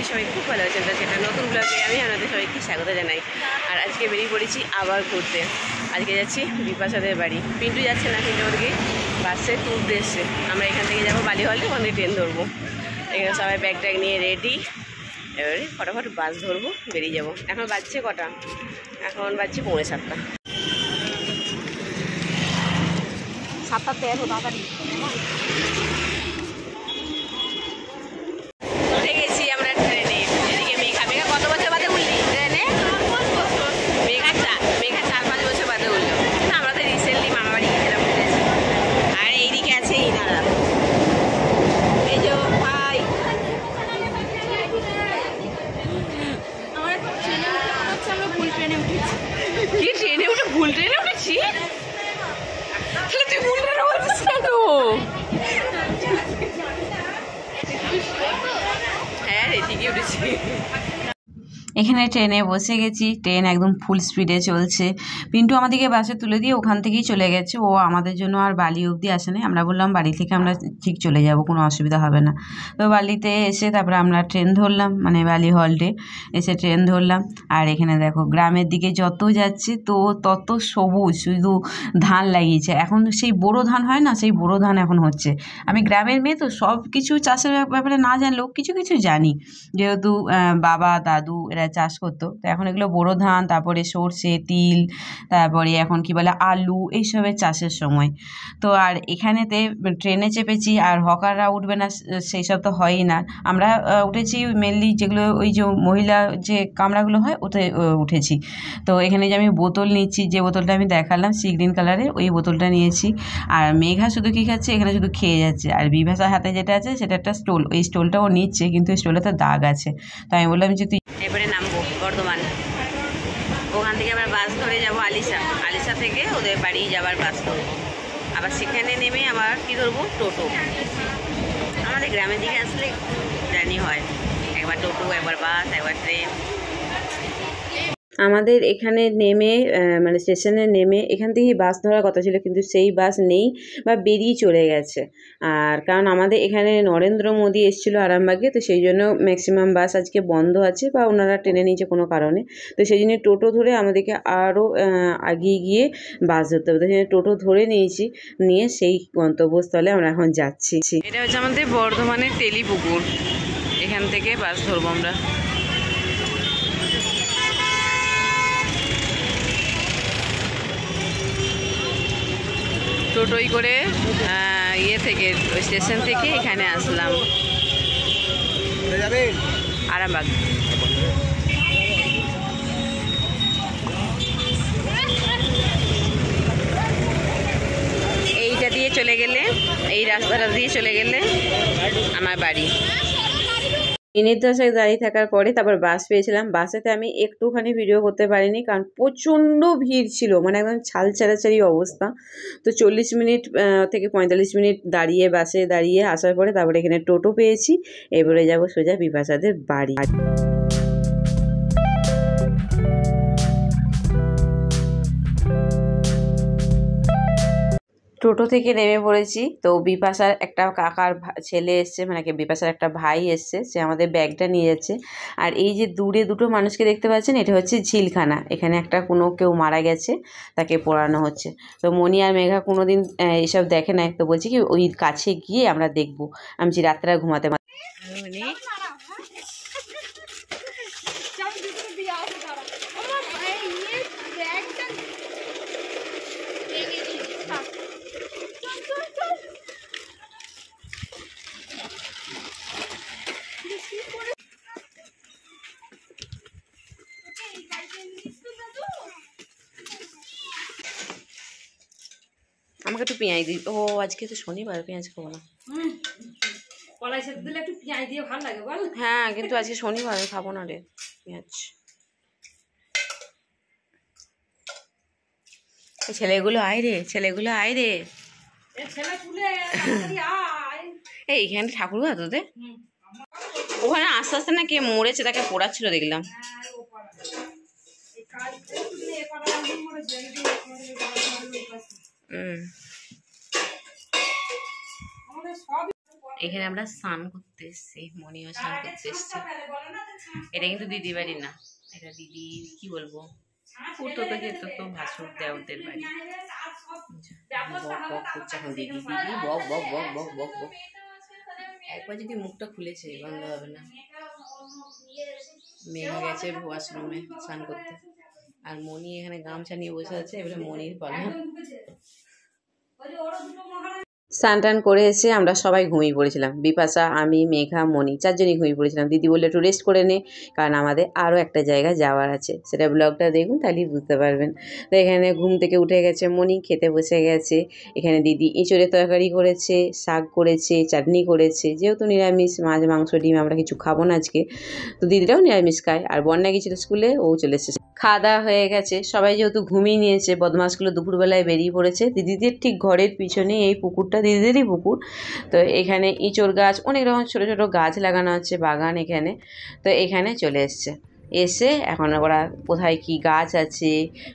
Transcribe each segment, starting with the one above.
আপনাদের সবাই খুব ভালো আছেন। সেটা নতুন ব্লগে আমি আপনাদের সবাইকে স্বাগত জানাই। আর আজকে বেরিয়ে পড়েছি আবার ঘুরতে। আজকে যাচ্ছি বিপাশাদের বাড়ি। পিন্টু যাচ্ছে না, পিন্টু ওদিকে বাসে তুলতে এসছে। আমরা এখান থেকে যাবো বালি হলে, ওখান থেকে ট্রেন ধরবো। এখানে সবাই ব্যাগ ট্যাগ নিয়ে রেডি। এবারে ফটাফট বাস ধরবো, বেরিয়ে যাবো। এখন বাজছে কটা? এখন বাজছে 7:45। 7টাতে এত তাড়াতাড়ি উঠে গেছি আমরা ট্রেনে। এদিকে মেঘা কত বছর বাদে উঠলি ট্রেনে? মেঘা 4-5 বছর বাদে উঠলো। আমরা তো রিসেন্টলি মামা বাড়ি গেছিলাম, উঠেছি। আর এইদিকে আছে ইনারা, এই যে ভাই। কি ট্রেনে উঠে ভুল ট্রেনে উঠেছি? তুই ভুল ট্রেনে বলছিস কেন? হ্যাঁ রে, ঠিকই উঠেছি। এখানে ট্রেনে বসে গেছি। ট্রেন একদম ফুল স্পিডে চলছে। পিন্টু আমাদেরকে বাসে তুলে দিয়ে ওখান থেকেই চলে গেছে। ও আমাদের জন্য আর বালি অবধি আসে নাই। আমরা বললাম বাড়ি থেকে আমরা ঠিক চলে যাব, কোনো অসুবিধা হবে না। তো বালিতে এসে তারপরে আমরা ট্রেন ধরলাম, মানে বালি হল্টে এসে ট্রেন ধরলাম। আর এখানে দেখো গ্রামের দিকে যত যাচ্ছে তো তত সবুজ, শুধু ধান লাগিয়েছে। এখন সেই বোরো ধান হয় না, সেই বোরো ধান এখন হচ্ছে। আমি গ্রামের মেয়ে তো সব কিছু চাষের ব্যাপারে না জানলেও কিছু কিছু জানি, যেহেতু বাবা দাদু এরা চাষ করতো। তো এখন এগুলো বোরো ধান, তারপরে সর্ষে, তিল, তারপরে এখন কি বলে আলু, এইসবের চাষের সময়। তো আর এখানেতে ট্রেনে চেপেছি, আর হকাররা উঠবে না সেই সব তো হয়ই না। আমরা উঠেছি মেনলি যেগুলো ওই যে মহিলা যে কামরাগুলো হয় ওতে উঠেছি। তো এখানে যে আমি বোতল নিচ্ছি, যে বোতলটা আমি দেখালাম সি গ্রিন কালারের, ওই বোতলটা নিয়েছি। আর মেঘা শুধু কী খাচ্ছে, এখানে শুধু খেয়ে যাচ্ছে। আর বিভাসার হাতে যেটা আছে সেটা একটা স্টোল, ওই স্টোলটাও নিচ্ছে, কিন্তু ওই স্টোলটাতে দাগ আছে। তো আমি বললাম যে তুই এবারে নামবো বর্ধমান। ওখান থেকে আবার বাস ধরে যাব আলিশা থেকে ওদের বাড়ি যাবার বাস ধরবো। আবার সেখানে নেমে আবার কী ধরবো? টোটো। আমাদের গ্রামের দিকে আসলে জার্নি হয়, একবার টোটো, একবার বাস, একবার ট্রেন। আমাদের এখানে নেমে মানে স্টেশনে নেমে এখান থেকেই বাস ধরার কথা ছিল, কিন্তু সেই বাস নেই বা বেরিয়ে চলে গেছে। আর কারণ আমাদের এখানে নরেন্দ্র মোদী এসেছিলো আরামবাগে, তো সেই জন্য ম্যাক্সিমাম বাস আজকে বন্ধ আছে বা ওনারা টেনে নিয়েছে কোনো কারণে। তো সেই জন্য টোটো ধরে আমাদেরকে আরও এগিয়ে গিয়ে বাস ধরতে হবে। তো সেই টোটো ধরে নিয়েছি, নিয়ে সেই গন্তব্যস্থলে আমরা এখন যাচ্ছি। এটা হচ্ছে আমাদের বর্ধমানের তেলিপুকুর। এখান থেকে বাস ধরবো আমরা। টোটোই করে থেকে স্টেশন থেকে এখানে আসলাম আরামবাগ। এইটা দিয়ে চলে গেলে, এই রাস্তাটা দিয়ে চলে গেলে আমার বাড়ি। মিনিট 10 দাঁড়িয়ে থাকার পরে তারপর বাস পেয়েছিলাম। বাসেতে আমি একটুখানি ভিডিও করতে পারিনি, কারণ প্রচণ্ড ভিড় ছিল, মানে একদম ছাল ছাড়াছাড়ি অবস্থা। তো 40 মিনিট থেকে 45 মিনিট দাঁড়িয়ে বাসে দাঁড়িয়ে আসার পরে তারপরে এখানে টোটো পেয়েছি। এবারে যাব সোজা বিপাশাদের বাড়ি। টোটো থেকে নেমে পড়েছি। তো বিপাশার একটা কাকার ছেলে এসছে, মানে বিপাশার একটা ভাই এসছে, সে আমাদের ব্যাগটা নিয়ে যাচ্ছে। আর এই যে দূরে দুটো মানুষকে দেখতে পাচ্ছেন, এটা হচ্ছে ঝিলখানা। এখানে একটা কেউ মারা গেছে, তাকে পোড়ানো হচ্ছে। তো মনি আর মেঘা কোনোদিন এসব দেখে নাই, তো বলছি কি ওই কাছে গিয়ে আমরা দেখবো। আমি রাত্রে ঘুমাতে আমাকে একটু পেঁয়াজ দিই। ও আজকে তো শনিবার, পেঁয়াজ খাবো না। কলাই সেদ্ধ দিলে একটু পেঁয়াজ দিয়ে ভালো লাগে বল। হ্যাঁ, কিন্তু আজকে শনিবার, আমি খাবো না রে পেঁয়াজ। ছেলেগুলো আয় রে, ছেলেগুলো আয় রে। এইখানে ঠাকুর ঘর তোদের ওখানে আস্তে আস্তে না কে মরেছে, তাকে পোড়াচ্ছিল দেখলাম। এখানে আমরা স্নান করতে এসছি, মনিও স্নান করতে এসছে। এটা কিন্তু দিদি বাড়ি না, এটা দিদি কি বলবো তো ভাসুর দেওরদের বাড়ি। বক বক করছে এখন দিদি, দিদি বক বক বক বক বক বক। একবার যদি মুখটা খুলেছে বন্ধ হবে না। মেঘা গেছে ওয়াশরুমে স্নান করতে, আর মনি এখানে গামছা নিয়ে বসে আছে। এবারে মনির পালা। স্নান টান করে এসে আমরা সবাই ঘুমিয়ে পড়েছিলাম, বিপাশা, আমি, মেঘা, মনি, চারজনই ঘুমিয়ে পড়েছিলাম। দিদি বললে একটু রেস্ট করে নে, কারণ আমাদের আরও একটা জায়গা যাওয়ার আছে। সেটা ব্লগটা দেখুন, তাহলেই বুঝতে পারবেন। তো এখানে ঘুম থেকে উঠে গেছে মনি, খেতে বসে গেছে। এখানে দিদি এঁচড়ের তরকারি করেছে, শাক করেছে, চাটনি করেছে। যেহেতু নিরামিষ, মাছ মাংস ডিম আমরা কিছু খাবো না আজকে, তো দিদিটাও নিরামিষ খায়। আর বন্যা গেছিলো স্কুলে, ও চলে এসেছে। খাওয়া দাওয়া হয়ে গেছে, সবাই যেহেতু ঘুমিয়ে নিয়েছে, বদমাসগুলো দুপুরবেলায় বেরিয়ে পড়েছে। দিদিদের ঠিক ঘরের পিছনে এই পুকুরটা দিদিদেরই পুকুর। তো এখানে ইঁচড় গাছ, অনেক রকম ছোটো ছোটো গাছ লাগানো আছে, বাগান এখানে। তো এখানে চলে এসছে, এসে এখন ওরা কোথায় কি গাছ আছে,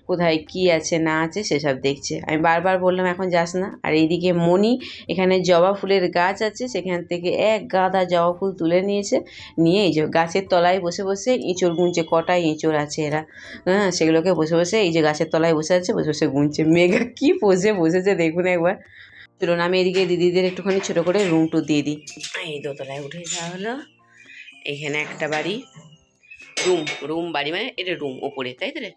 কোথায় কি আছে না আছে সেসব দেখছে। আমি বারবার বললাম এখন যাস না। আর এইদিকে মনি এখানে জবা ফুলের গাছ আছে, সেখান থেকে এক গাদা জবা ফুল তুলে নিয়েছে, নিয়ে এই যে গাছের তলায় বসে বসে ইঁচড় গুনছে। কটায় ইঁচড় আছে এরা, হ্যাঁ, সেগুলোকে বসে বসে এই যে গাছের তলায় বসে আছে, বসে বসে গুনছে। মেঘা কি পোজে বসেছে দেখুন একবার। চলুন আমি এদিকে দিদিদের একটুখানি ছোটো করে রুম টুর দিয়ে দিই। এই দোতলায় উঠে যাওয়া হলো। এখানে একটা বাড়ি, রুম বাড়ি মানে এটা রুম ওপরে, তাই তো রে?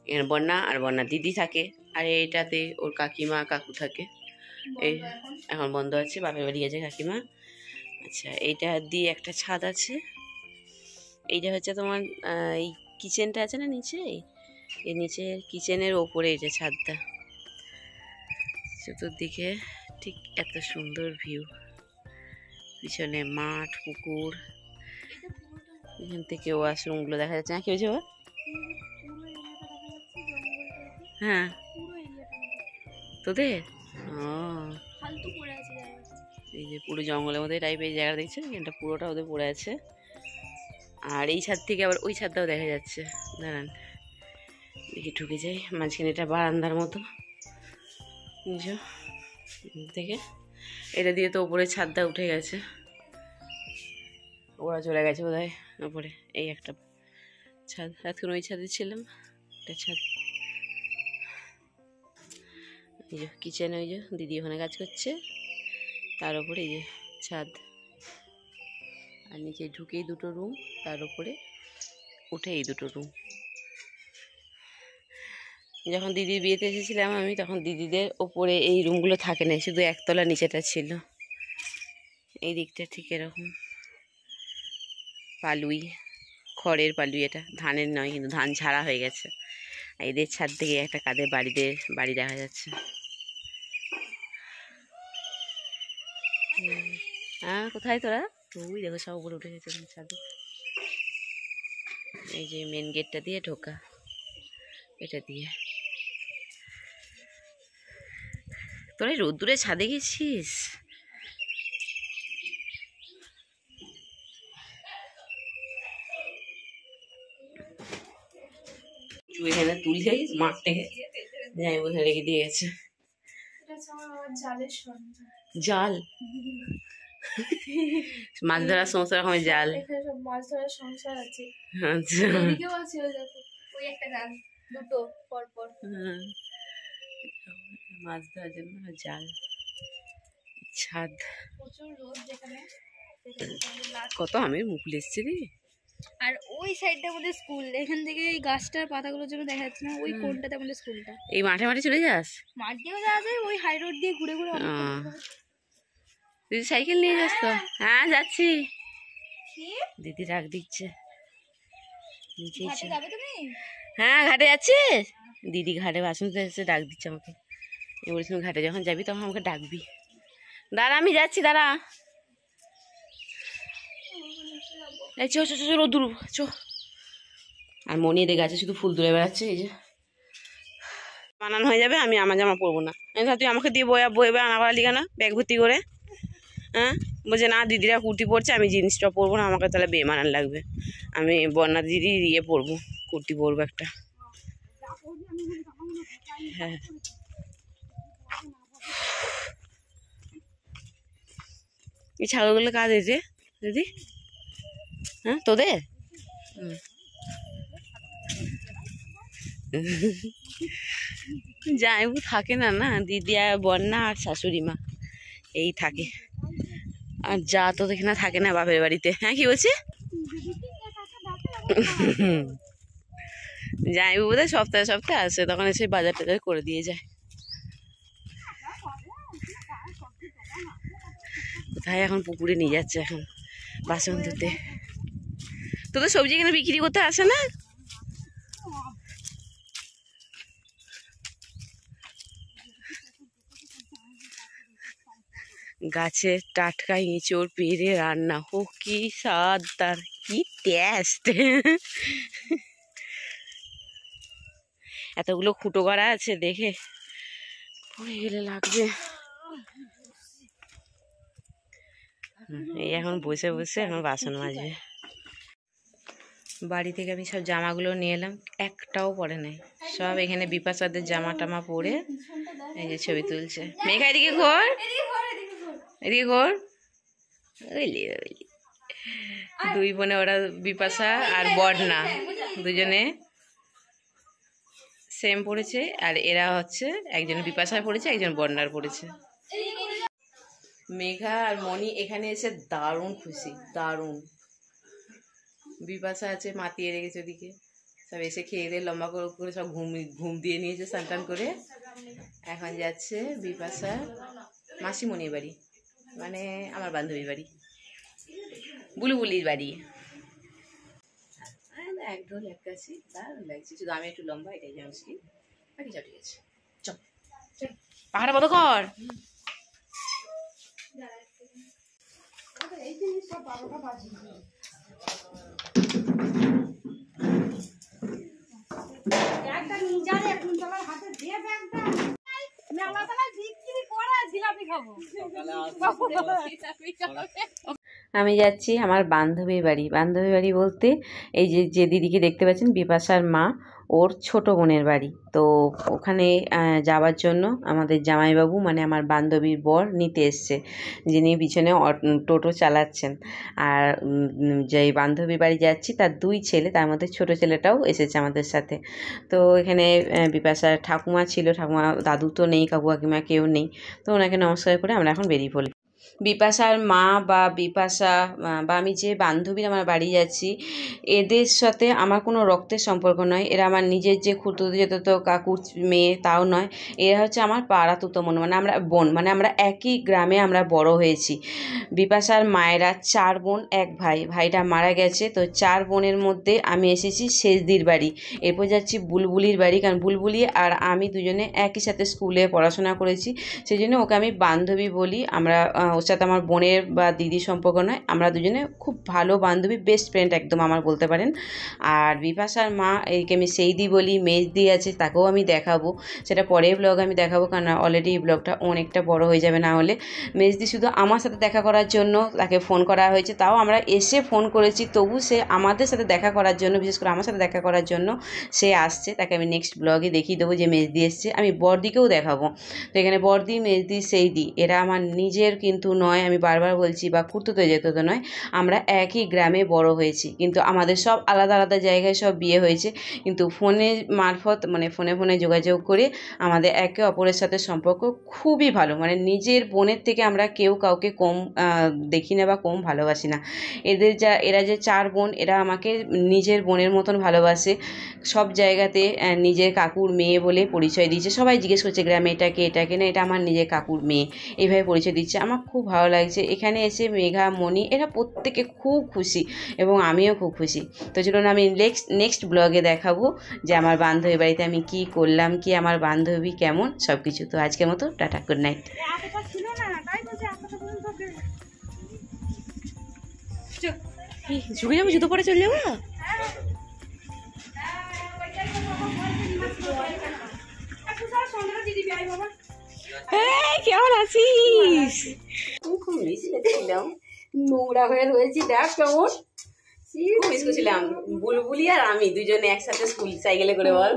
এখানে বন্যা আর বন্যা দিদি থাকে, আর এটাতে ওর কাকিমা কাকু থাকে। এই এখন বন্ধ আছে, বাপের বাড়ি গেছে কাকিমা। আচ্ছা, এইটা দিয়ে একটা ছাদ আছে। এইটা হচ্ছে তোমার এই কিচেনটা আছে না নিচে, এই নিচে কিচেনের ওপরে এই যে ছাদটা। চতুর্দিকে ঠিক এত সুন্দর ভিউ, পিছনে মাঠ, পুকুর, এখান থেকে ওয়াশরুমগুলো দেখা যাচ্ছে না। কি হয়েছে বাবা? হ্যাঁ তোদের এই যে পুরো জঙ্গলের মধ্যে টাইপ এই জায়গা দেখছেন, এটা পুরোটা ওদের পড়ে আছে। আর এই ছাদ থেকে আবার ওই ছাদটাও দেখা যাচ্ছে। দাঁড়ান দেখি ঢুকে যাই, মাঝখানে এটা বারান্দার মতো থেকে। এটা দিয়ে তো ওপরে ছাদটা উঠে গেছে, ওরা চলে গেছে বোধহয় ওপরে। এই একটা ছাদ, এতক্ষণ ওই ছাদে ছিলাম, একটা ছাদ। এই যে কিচেন, ওই যে দিদি ওখানে কাজ করছে, তার উপরে এই যে ছাদ। আর নিচে ঢুকেই দুটো রুম, তার উপরে উঠে এই দুটো রুম। যখন দিদির বিয়েতে এসেছিলাম আমি, তখন দিদিদের ওপরে এই রুমগুলো থাকে না, শুধু একতলা নিচেটা ছিল। এই দিকটা ঠিক এরকম পালুই, খড়ের পালুই, এটা ধানের নয়, কিন্তু ধান ঝাড়া হয়ে গেছে। এদের ছাদ থেকে একটা কাদের বাড়ি দেখা যাচ্ছে। হ্যাঁ, কোথায় তোরা? ওই দেখো সব উপরে উঠে গেছে ছাদে। এই যে মেন গেটটা দিয়ে ঢোকা, এটা দিয়ে। তোরা রোদ্দুরে ছাদে গেছিস? এখানে তুলে মাঠ থেকে যাই ওখানে রেখে দিয়ে গেছে জাল। মাছ ধরার সমস্ত রকমের জাল, মাছ ধরার সংসার আছে। আচ্ছা, মাছ ধরার জন্য জাল। ছাদ কত আমের মুকুল এসছে রে। আর ওই সাইডটা আমাদের স্কুল, এখান থেকে এই গাছটার পাতাগুলোর জন্য দেখা যাচ্ছে না ওই কোনটাতে আমাদের স্কুলটা। এই মাঠে মাঠে চলে যাস? মাঠ দিয়েও যাওয়া যায়, ওই হাই রোড দিয়ে ঘুরে ঘুরে। দিদি সাইকেল নিয়ে যাস তো? হ্যাঁ যাচ্ছি। দিদি ডাক দিচ্ছে। হ্যাঁ ঘাটে যাচ্ছিস? দিদি ঘাটে বাসন এসে ডাক দিচ্ছে আমাকে। বলছিল ঘাটে যখন যাবি তখন আমাকে ডাকবি। দাঁড়া আমি যাচ্ছি, দাঁড়া। এই চো চো চো রোদ্দুর চো। আর মনি এদের গাছে শুধু ফুল তুলে বেড়াচ্ছে। এই যে বানানো হয়ে যাবে, আমি আমার জামা পরবো না। তুই আমাকে দিয়ে বয়ে আনা পারলি কেন ব্যাগ ভর্তি করে? হ্যাঁ বলছে না দিদিরা কুর্তি পরছে, আমি জিন্সটা পরবো না, আমাকে তাহলে বেমানান লাগবে। আমি বন্যা দিদি ইয়ে পরবো, কুর্তি পরবো একটা। হ্যাঁ এই ছাগলগুলো কাদের রে দিদি? হ্যাঁ তোদের? জামাইবু থাকে না, না দিদি আর বন্যা আর শাশুড়ি মা এই থাকে, আর যা তো এখানে থাকে না বাপের বাড়িতে। হ্যাঁ কি বলছে? জামাইবু বোধহয় সপ্তাহে সপ্তাহে আসে, তখন এসে বাজার টাজার করে দিয়ে যায়। কোথায় এখন পুকুরে নিয়ে যাচ্ছে এখন বাসন ধুতে। তোদের সবজি এখানে বিক্রি করতে আসে না? গাছে টাটকা এঁচড় পেরে রান্না, ও কি স্বাদ, তার কি টেস্ট। এতগুলো খুঁটো করা আছে, দেখে পড়ে গেলে লাগবে। এই এখন বসে বসে এখন বাসন মাজবে। বাড়ি থেকে আমি সব জামাগুলো নিয়ে এলাম, একটাও পরে নাই, সব এখানে বিপাশাদের জামা টামা পরে এই যে ছবি তুলছে। মেঘা এদিকে ঘোর, এদিকে ঘোর। দুই বোনে ওরা বিপাশা আর বর্ণা দুজনে সেম পড়েছে, আর এরা হচ্ছে একজন বিপাশায় পড়েছে, একজন বর্ণার পড়েছে। মেঘা আর মণি এখানে এসে দারুণ খুশি, দারুণ। বিপাশা আছে মাতিয়ে রেখেছে ওদিকে, সব এসে খেয়ে দিয়ে লম্বা করে সব ঘুম দিয়ে নিয়েছে স্নান টান করে। এখন যাচ্ছে বিপাশা মাসিমণির বাড়ি, মানে আমার বান্ধবীর বাড়ি, বুলুবুলির বাড়ি। এক ঢোল এক কাশি দারুণ লাগছে, শুধু আমি একটু লম্বা, এটাই জানিস কি, বাকি সব ঠিক আছে। চল পাহাড়ে বন্ধ কর। আমি যাচ্ছি আমার বান্ধবীর বাড়ি। বান্ধবীর বাড়ি বলতে এই যে দিদিকে দেখতে পাচ্ছেন বিপাশার মা, ওর ছোট বোনের বাড়ি। তো ওখানে যাওয়ার জন্য আমাদের জামাইবাবু মানে আমার বান্ধবীর বর নিতে এসছে, যিনি পিছনে টোটো চালাচ্ছেন। আর যেই বান্ধবীর বাড়ি যাচ্ছি তার দুই ছেলে, তার মধ্যে ছোট ছেলেটাও এসেছে আমাদের সাথে। তো এখানে বিপাশার ঠাকুমা ছিল, ঠাকুমা দাদু তো নেই, কাকু কাকিমা কেউ নেই। তো ওনাকে নমস্কার করে আমরা এখন বেরিয়ে পড়লাম। বিপাশার মা বা বিপাশা বা আমি যে বান্ধবীর আমার বাড়ি যাচ্ছি, এদের সাথে আমার কোনো রক্তের সম্পর্ক নয়। এরা আমার নিজের যে খুঁড়তুতো যেত কাকুর মেয়ে তাও নয়, এরা হচ্ছে আমার পাড়া তুতো বোন, মানে আমরা বোন, মানে আমরা একই গ্রামে আমরা বড় হয়েছি। বিপাশার মায়েরা 4 বোন 1 ভাই, ভাইটা মারা গেছে। তো 4 বোনের মধ্যে আমি এসেছি শেষদির বাড়ি, এরপর যাচ্ছি বুলবুলির বাড়ি, কারণ বুলবুলি আর আমি দুজনে একই সাথে স্কুলে পড়াশোনা করেছি, সেই জন্য ওকে আমি বান্ধবী বলি। আমরা ওর সাথে আমার বোনের বা দিদির সম্পর্ক নয়, আমরা দুজনে খুব ভালো বান্ধবী, বেস্ট ফ্রেন্ড একদম আমার বলতে পারেন। আর বিপাশার মা একে আমি সেইদি বলি, মেজদি আছে, তাকেও আমি দেখাবো, সেটা পরের ব্লগ আমি দেখাবো, কারণ অলরেডি এই ব্লগটা অনেকটা বড় হয়ে যাবে না হলে। মেজদি শুধু আমার সাথে দেখা করার জন্য তাকে ফোন করা হয়েছে, তাও আমরা এসে ফোন করেছি, তবু সে আমাদের সাথে দেখা করার জন্য, বিশেষ করে আমার সাথে দেখা করার জন্য সে আসছে। তাকে আমি নেক্সট ব্লগে দেখিয়ে দেবো যে মেজদি এসছে। আমি বড়দিকেও দেখাবো। তো এখানে বড়দি, মেজদি, সেইদি এরা আমার নিজের কিন্তু নয়, আমি বারবার বলছি, বা খুঁড়তুতো যেত তো নয়, আমরা একই গ্রামে বড় হয়েছি, কিন্তু আমাদের সব আলাদা আলাদা জায়গায় সব বিয়ে হয়েছে, কিন্তু ফোনের মারফত মানে ফোনে যোগাযোগ করে আমাদের একে অপরের সাথে সম্পর্ক খুবই ভালো, মানে নিজের বোনের থেকে আমরা কেউ কাউকে কম দেখি না বা কম ভালোবাসি না। এরা যে 4 বোন, এরা আমাকে নিজের বোনের মতন ভালোবাসে। সব জায়গাতে নিজের কাকুর মেয়ে বলে পরিচয় দিয়েছে, সবাই জিজ্ঞেস করছে গ্রামে এটাকে না, এটা আমার নিজের কাকুর মেয়ে, এইভাবে পরিচয় দিচ্ছে। আমার খুব ভালো লাগছে। এখানে এসে মেঘা, মণি এরা প্রত্যেকে খুব খুশি এবং আমিও খুব খুশি। তো চলুন আমি নেক্সট ব্লগে দেখাবো যে আমার বান্ধবীর বাড়িতে আমি কি করলাম, কি আমার বান্ধবী কেমন, সব কিছু। তো আজকের মতো টাটা, গুড নাইট। ঝুঁকে যাবো, জুতো পরে চলে যাবো। কেমন আছিস? খুব নোংরা হয়ে রয়েছি, দেখ কেমন মিস করছিলাম। বুলবুলি আর আমি দুজনে একসাথে স্কুল সাইকেলে করে, বল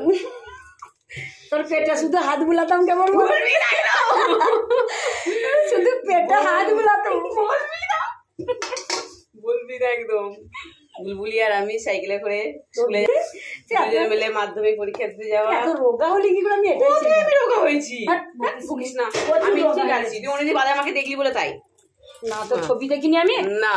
তোর পেটে শুধু হাত বুলাতাম, কেমন শুধু পেটে হাত বুলাতাম। একদম বুলবুলি আর আমি সাইকেলে করে স্কুলে দুজনে মিলে মাধ্যমিক পরীক্ষা দিতে যাওয়া। রোগা হলে কি করে আমি এটাই ছিল। আমি রোগা হয়েছি, বকিস না, আমি ঠিক আছি, তুই অনেকদিন বাদে আমাকে দেখলি বলে তাই না তো ছবি দেখিনি আমি না।